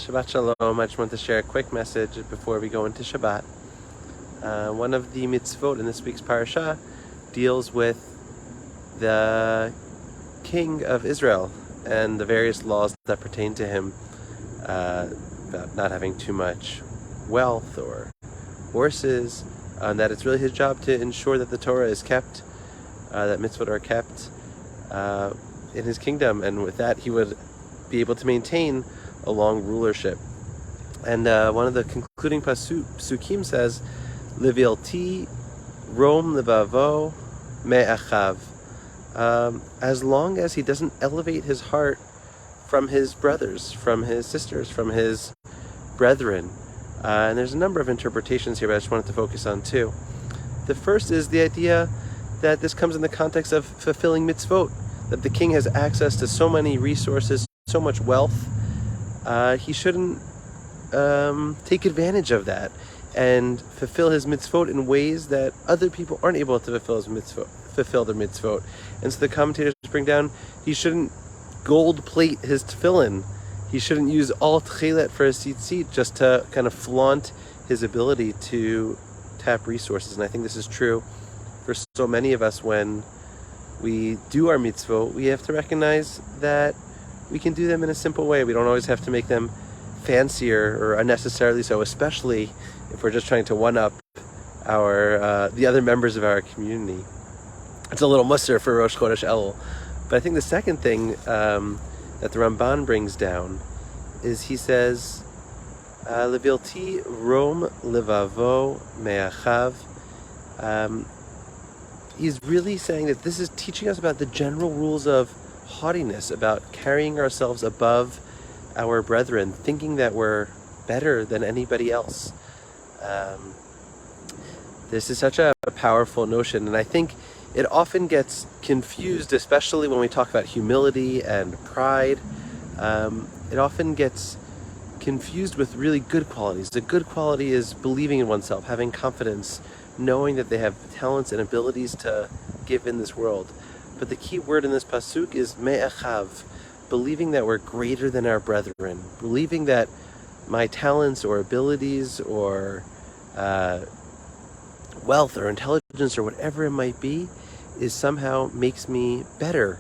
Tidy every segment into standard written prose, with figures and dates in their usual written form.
Shabbat Shalom. I just want to share a quick message before we go into Shabbat. One of the mitzvot in this week's parasha deals with the king of Israel and the various laws that pertain to him about not having too much wealth or horses, that it's really his job to ensure that the Torah is kept, that mitzvot are kept in his kingdom, and with that he would be able to maintain a long rulership. And one of the concluding pasukim says, Levilti rom levavo me'achav. As long as he doesn't elevate his heart from his brothers, from his sisters, from his brethren. And there's a number of interpretations here, but I just wanted to focus on two. The first is the idea that this comes in the context of fulfilling mitzvot, that the king has access to so many resources, so much wealth. He shouldn't take advantage of that and fulfill his mitzvot in ways that other people aren't able to fulfill their mitzvot. And so the commentators bring down, he shouldn't gold plate his tefillin. He shouldn't use all tchelet for his tzitzit just to kind of flaunt his ability to tap resources. And I think this is true for so many of us. When we do our mitzvot, we have to recognize that we can do them in a simple way. We don't always have to make them fancier or unnecessarily so, especially if we're just trying to one-up the other members of our community. It's a little musser for Rosh Chodesh Elul. But I think the second thing that the Ramban brings down is he says, Levilti rom levavo me'achav. He's really saying that this is teaching us about the general rules of haughtiness, about carrying ourselves above our brethren, thinking that we're better than anybody else. This is such a powerful notion, and I think it often gets confused, especially when we talk about humility and pride. It often gets confused with really good qualities. The good quality is believing in oneself, having confidence, knowing that they have talents and abilities to give in this world. But the key word in this pasuk is me'achav, believing that we're greater than our brethren, believing that my talents or abilities or wealth or intelligence or whatever it might be is somehow makes me better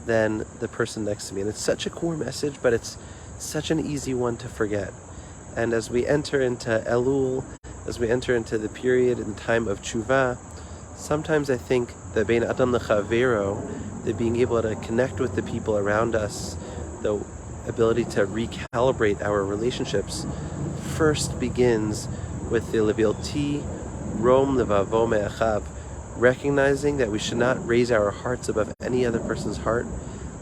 than the person next to me. And it's such a core message, but it's such an easy one to forget. And as we enter into Elul, as we enter into the period in time of tshuva, sometimes I think the bein adam lechavero, the being able to connect with the people around us, the ability to recalibrate our relationships, first begins with the levilti rom levavo me'achav, recognizing that we should not raise our hearts above any other person's heart,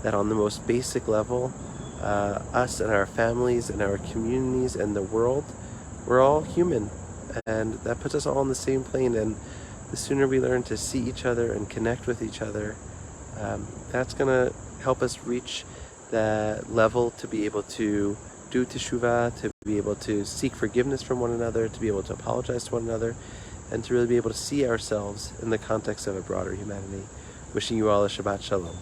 that on the most basic level, us and our families and our communities and the world, we're all human, and that puts us all on the same plane. And the sooner we learn to see each other and connect with each other, that's going to help us reach that level to be able to do teshuvah, to be able to seek forgiveness from one another, to be able to apologize to one another, and to really be able to see ourselves in the context of a broader humanity. Wishing you all a Shabbat Shalom.